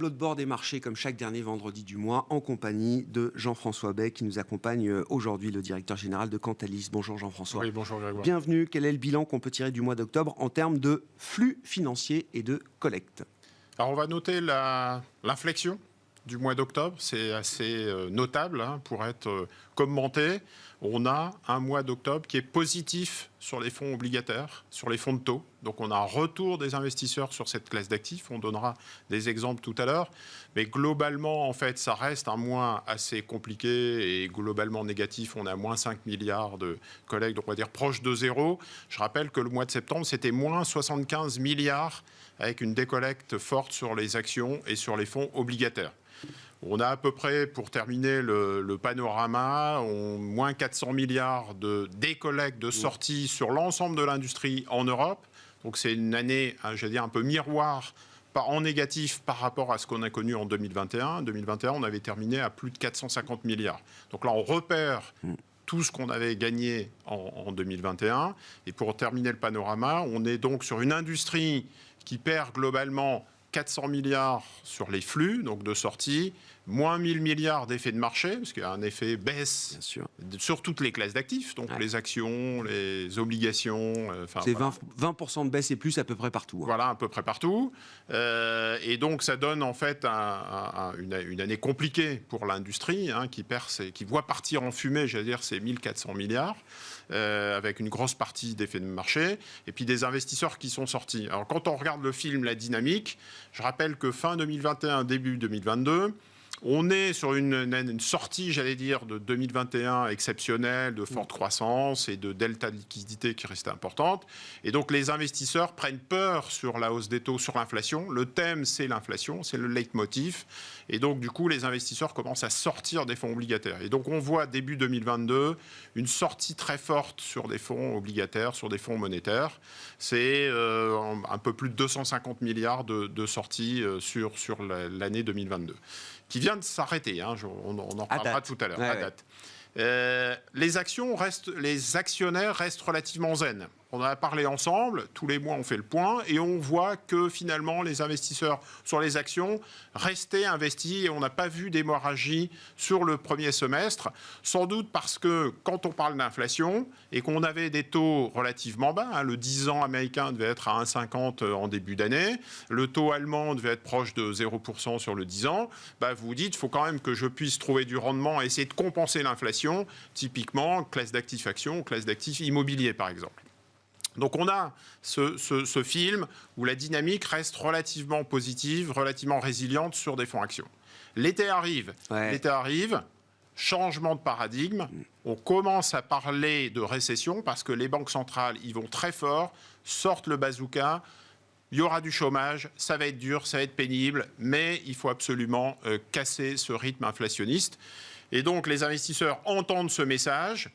tableau de bord des marchés comme chaque dernier vendredi du mois en compagnie de Jean-François Bay qui nous accompagne aujourd'hui, le directeur général de Cantalis. Bonjour Jean-François. Oui, bonjour Grégoire. Bienvenue. Quel est le bilan qu'on peut tirer du mois d'octobre en termes de flux financiers et de collecte? Alors on va noter l'inflexion du mois d'octobre, c'est assez notable pour être commenté. On a un mois d'octobre qui est positif sur les fonds obligataires, sur les fonds de taux. Donc on a un retour des investisseurs sur cette classe d'actifs. On donnera des exemples tout à l'heure. Mais globalement, en fait, ça reste un mois assez compliqué et globalement négatif. On a moins 5 milliards de collecte, donc on va dire proche de zéro. Je rappelle que le mois de septembre, c'était moins 75 milliards avec une décollecte forte sur les actions et sur les fonds obligataires. On a à peu près, pour terminer le panorama, moins 400 milliards de décollecte, de sorties sur l'ensemble de l'industrie en Europe. Donc c'est une année, j'allais dire, un peu miroir, en négatif par rapport à ce qu'on a connu en 2021. En 2021, on avait terminé à plus de 450 milliards. Donc là, on repère tout ce qu'on avait gagné en 2021. Et pour terminer le panorama, on est donc sur une industrie qui perd globalement 400 milliards sur les flux, donc de sortie, moins 1000 milliards d'effets de marché, parce qu'il y a un effet baisse sur toutes les classes d'actifs, donc les actions, les obligations. C'est 20% de baisse et plus à peu près partout. Voilà, à peu près partout. Et donc ça donne en fait une année compliquée pour l'industrie, qui voit partir en fumée, j'allais dire, ces 1400 milliards. Avec une grosse partie d'effets de marché, et puis des investisseurs qui sont sortis. Alors quand on regarde le film La Dynamique, je rappelle que fin 2021, début 2022, on est sur une sortie, j'allais dire, de 2021 exceptionnelle, de forte croissance et de delta de liquidité qui restait importante. Et donc les investisseurs prennent peur sur la hausse des taux, sur l'inflation. Le thème, c'est l'inflation, c'est le leitmotiv. Et donc du coup, les investisseurs commencent à sortir des fonds obligataires. Et donc on voit début 2022 une sortie très forte sur des fonds obligataires, sur des fonds monétaires. C'est un peu plus de 250 milliards de sorties sur l'année 2022. Qui vient de s'arrêter, on en reparlera tout à l'heure, à date. Les actionnaires restent relativement zen. On en a parlé ensemble, tous les mois on fait le point, et on voit que finalement les investisseurs sur les actions restaient investis et on n'a pas vu d'hémorragie sur le premier semestre, sans doute parce que quand on parle d'inflation et qu'on avait des taux relativement bas, le 10 ans américain devait être à 1,50 en début d'année, le taux allemand devait être proche de 0% sur le 10 ans, vous vous dites, il faut quand même que je puisse trouver du rendement et essayer de compenser l'inflation, typiquement classe d'actifs actions, classe d'actifs immobiliers par exemple. Donc on a ce film où la dynamique reste relativement positive, relativement résiliente sur des fonds actions. L'été arrive, changement de paradigme, on commence à parler de récession parce que les banques centrales y vont très fort, sortent le bazooka, il y aura du chômage, ça va être dur, ça va être pénible, mais il faut absolument casser ce rythme inflationniste. Et donc les investisseurs entendent ce message,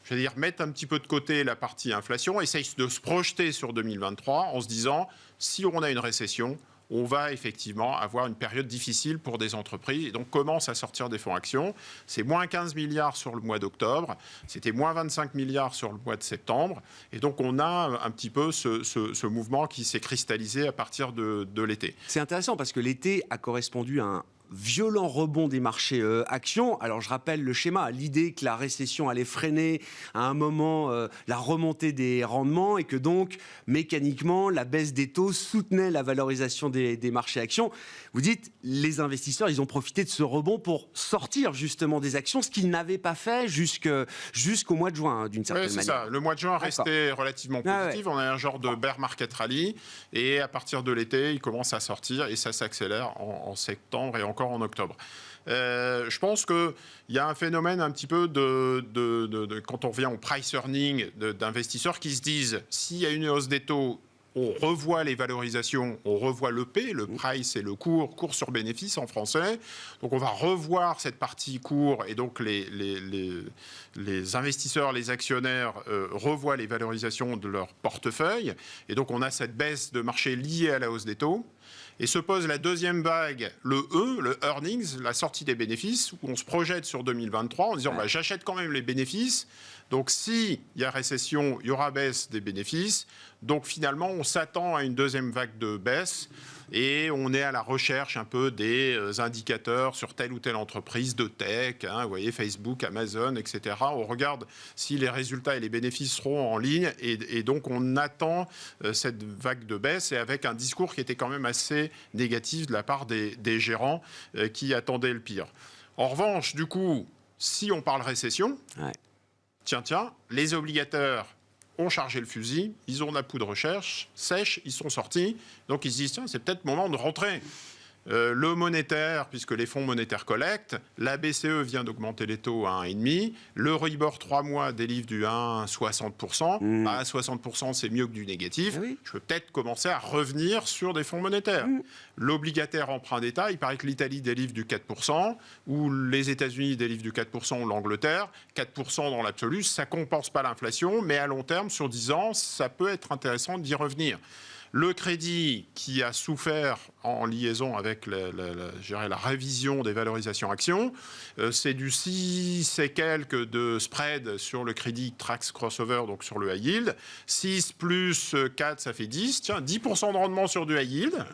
c'est-à-dire mettre un petit peu de côté la partie inflation, essayent de se projeter sur 2023 en se disant, si on a une récession, on va effectivement avoir une période difficile pour des entreprises et donc commence à sortir des fonds actions. C'est moins 15 milliards sur le mois d'octobre, c'était moins 25 milliards sur le mois de septembre. Et donc on a un petit peu ce mouvement qui s'est cristallisé à partir de l'été. C'est intéressant parce que l'été a correspondu à un violent rebond des marchés actions. Alors je rappelle le schéma, l'idée que la récession allait freiner à un moment la remontée des rendements et que donc mécaniquement la baisse des taux soutenait la valorisation des marchés actions. Vous dites, les investisseurs, ils ont profité de ce rebond pour sortir justement des actions, ce qu'ils n'avaient pas fait jusqu'au mois de juin, d'une certaine manière. C'est ça. Le mois de juin restait relativement positif. On a un genre de bear market rally et à partir de l'été, il commence à sortir et ça s'accélère en septembre et encore en octobre. Je pense qu'il y a un phénomène un petit peu quand on revient au price earning d'investisseurs qui se disent, s'il y a une hausse des taux, on revoit les valorisations, on revoit le P, le price et le cours sur bénéfice en français. Donc on va revoir cette partie cours et donc les investisseurs, les actionnaires revoient les valorisations de leur portefeuille. Et donc on a cette baisse de marché liée à la hausse des taux. Et se pose la deuxième vague, le earnings, la sortie des bénéfices, où on se projette sur 2023 en disant j'achète quand même les bénéfices. Donc s'il y a récession, il y aura baisse des bénéfices. Donc finalement, on s'attend à une deuxième vague de baisse. et on est à la recherche un peu des indicateurs sur telle ou telle entreprise de tech, vous voyez, Facebook, Amazon, etc. On regarde si les résultats et les bénéfices seront en ligne, et donc on attend cette vague de baisse, et avec un discours qui était quand même assez négatif de la part des gérants qui attendaient le pire. En revanche, du coup, si on parle récession, tiens, les obligataires ont chargé le fusil, ils ont la poudre sèche, ils sont sortis, donc ils se disent, tiens, c'est peut-être le moment de rentrer. Le monétaire, puisque les fonds monétaires collectent, la BCE vient d'augmenter les taux à 1,5, le Euribor 3 mois délivre du 1,60%, 60% c'est mieux que du négatif, je peux peut-être commencer à revenir sur des fonds monétaires. L'obligataire emprunt d'État, il paraît que l'Italie délivre du 4%, ou les États-Unis délivrent du 4%, ou l'Angleterre, 4% dans l'absolu, ça ne compense pas l'inflation, mais à long terme, sur 10 ans, ça peut être intéressant d'y revenir. Le crédit qui a souffert en liaison avec la révision des valorisations actions, c'est du 6 et quelques de spread sur le crédit Trax Crossover, donc sur le high yield. 6 plus 4, ça fait 10. Tiens, 10% de rendement sur du high yield.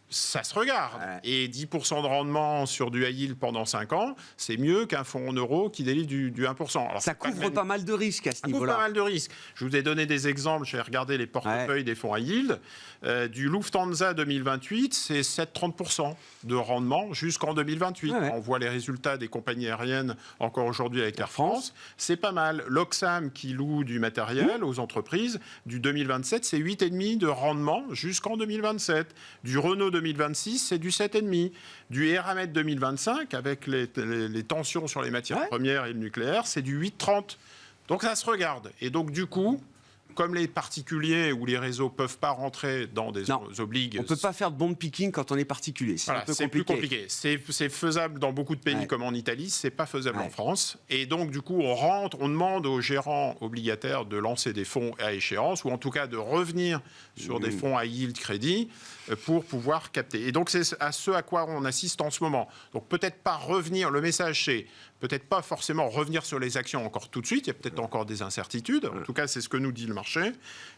Ça se regarde. Et 10% de rendement sur du high yield pendant 5 ans, c'est mieux qu'un fonds en euros qui délivre du 1%. Alors, ça couvre pas mal de risques à ce niveau-là. Ça couvre pas mal de risques. Je vous ai donné des exemples. J'ai regardé les portefeuilles des fonds high yield. Du Lufthansa 2028, c'est 7,30% de rendement jusqu'en 2028. On voit les résultats des compagnies aériennes encore aujourd'hui avec Air France. C'est pas mal. L'Oxam qui loue du matériel aux entreprises, du 2027, c'est 8,5% de rendement jusqu'en 2027. Du Renault 2026, c'est du 7,5%. Du Eramet 2025, avec les tensions sur les matières premières et le nucléaire, c'est du 8,30%. Donc ça se regarde. Et donc du coup, comme les particuliers ou les réseaux ne peuvent pas rentrer dans des obligues... On ne peut pas faire de bond picking quand on est particulier. C'est un peu compliqué. Plus compliqué. C'est faisable dans beaucoup de pays comme en Italie, ce n'est pas faisable en France. Et donc, du coup, on demande aux gérants obligataires de lancer des fonds à échéance, ou en tout cas de revenir sur des fonds à yield crédit pour pouvoir capter. Et donc, c'est à ce à quoi on assiste en ce moment. Donc, peut-être pas revenir... Le message, c'est peut-être pas forcément revenir sur les actions encore tout de suite. Il y a peut-être encore des incertitudes. En tout cas, c'est ce que nous dit le marché.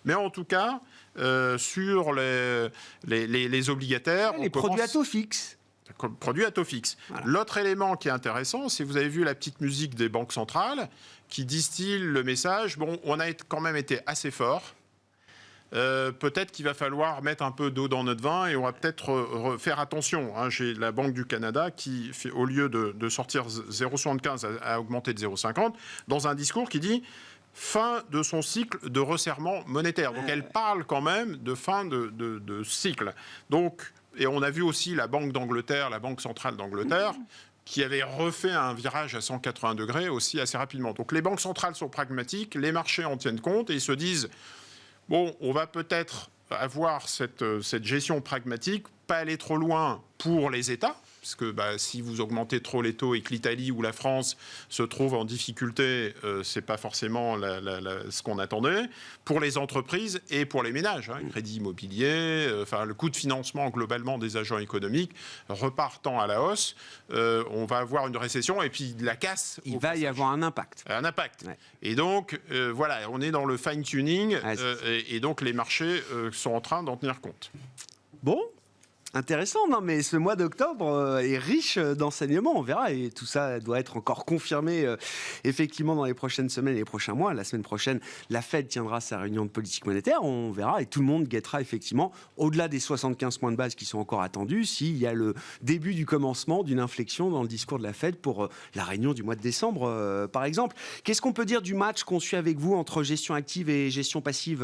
Mais en tout cas, sur les obligataires... Les produits à taux fixe. Produits à taux fixe. Voilà. L'autre élément qui est intéressant, c'est que vous avez vu la petite musique des banques centrales qui distille le message. Bon, on a quand même été assez fort. Peut-être qu'il va falloir mettre un peu d'eau dans notre vin et on va peut-être faire attention. J'ai la Banque du Canada qui, au lieu de sortir 0,75, a augmenté de 0,50 dans un discours qui dit fin de son cycle de resserrement monétaire. Donc elle parle quand même de fin de cycle. Donc, et on a vu aussi la Banque d'Angleterre, la Banque centrale d'Angleterre, qui avait refait un virage à 180 degrés aussi assez rapidement. Donc les banques centrales sont pragmatiques, les marchés en tiennent compte et ils se disent... Bon, on va peut-être avoir cette gestion pragmatique, pas aller trop loin pour les États, parce que si vous augmentez trop les taux et que l'Italie ou la France se trouvent en difficulté, c'est pas forcément ce qu'on attendait. Pour les entreprises et pour les ménages, crédit immobilier, le coût de financement globalement des agents économiques repartant à la hausse, on va avoir une récession et puis de la casse. Il va y avoir un impact. Un impact. Et donc, voilà, on est dans le fine-tuning et donc les marchés sont en train d'en tenir compte. Bon. Intéressant, non, mais ce mois d'octobre est riche d'enseignements, on verra, et tout ça doit être encore confirmé effectivement dans les prochaines semaines et les prochains mois. La semaine prochaine, la Fed tiendra sa réunion de politique monétaire, on verra, et tout le monde guettera effectivement, au-delà des 75 points de base qui sont encore attendus, s'il y a le début du commencement d'une inflexion dans le discours de la Fed pour la réunion du mois de décembre, par exemple. Qu'est-ce qu'on peut dire du match qu'on suit avec vous entre gestion active et gestion passive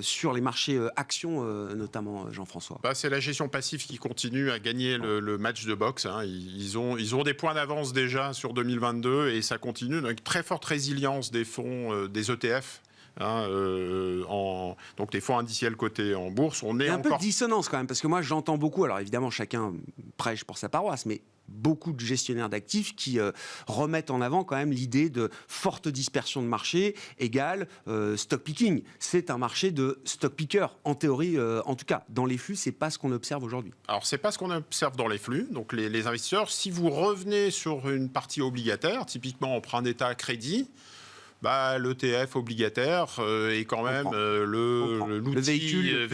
sur les marchés actions, notamment, Jean-François? C'est la gestion passive qui continue à gagner le match de boxe. Ils ont des points d'avance déjà sur 2022 et ça continue. Donc, très forte résilience des fonds, des ETF. Donc des fonds indiciels cotés en bourse. Il y a un peu de dissonance quand même, parce que moi j'entends beaucoup, alors évidemment chacun prêche pour sa paroisse, mais beaucoup de gestionnaires d'actifs qui remettent en avant quand même l'idée de forte dispersion de marché égale stock picking. C'est un marché de stock picker, en théorie, en tout cas. Dans les flux, c'est pas ce qu'on observe aujourd'hui. Alors, c'est pas ce qu'on observe dans les flux. Donc, les investisseurs, si vous revenez sur une partie obligataire, typiquement emprunt d'État, crédit, l'ETF obligataire est quand même l'outil véhicule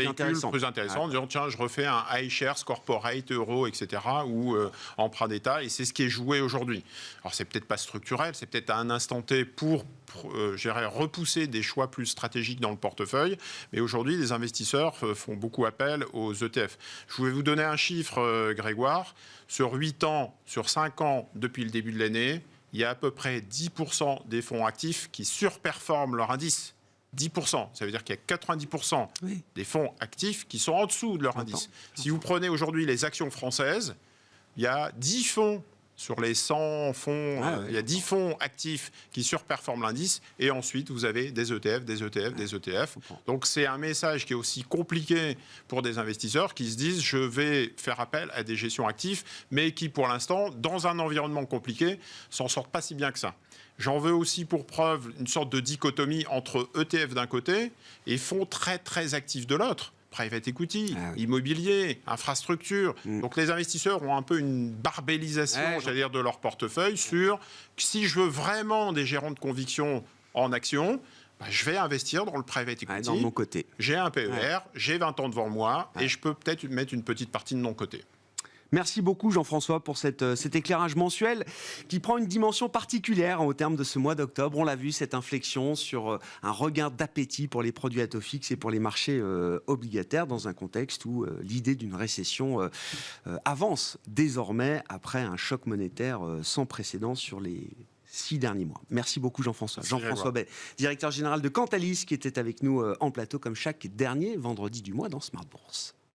plus intéressant, en disant tiens, je refais un iShares Corporate Euro, etc., ou emprunt d'État, et c'est ce qui est joué aujourd'hui. Alors c'est peut-être pas structurel, c'est peut-être à un instant T pour repousser des choix plus stratégiques dans le portefeuille, mais aujourd'hui les investisseurs font beaucoup appel aux ETF. Je vais vous donner un chiffre, Grégoire. Sur 8 ans, sur 5 ans depuis le début de l'année, il y a à peu près 10% des fonds actifs qui surperforment leur indice. 10%. Ça veut dire qu'il y a 90% des fonds actifs qui sont en dessous de leur indice. Si vous prenez aujourd'hui les actions françaises, il y a 10 fonds sur les 100 fonds, il y a 10 fonds actifs qui surperforment l'indice, et ensuite vous avez des ETF, des ETF, des ETF. Donc c'est un message qui est aussi compliqué pour des investisseurs qui se disent je vais faire appel à des gestions actives, mais qui pour l'instant, dans un environnement compliqué, s'en sortent pas si bien que ça. J'en veux aussi pour preuve une sorte de dichotomie entre ETF d'un côté et fonds très très actifs de l'autre. Private equity, immobilier, infrastructure. Donc les investisseurs ont un peu une barbellisation, j'allais dire, de leur portefeuille sur si je veux vraiment des gérants de conviction en actions, je vais investir dans le private equity. Dans mon côté. J'ai un PER, j'ai 20 ans devant moi et je peux peut-être mettre une petite partie de mon côté. Merci beaucoup Jean-François pour cet éclairage mensuel qui prend une dimension particulière au terme de ce mois d'octobre. On l'a vu, cette inflexion sur un regain d'appétit pour les produits à taux fixe et pour les marchés obligataires dans un contexte où l'idée d'une récession avance désormais après un choc monétaire sans précédent sur les 6 derniers mois. Merci beaucoup Jean-François. Jean-François Bay, directeur général de Cantalis, qui était avec nous en plateau comme chaque dernier vendredi du mois dans Smart Bourse.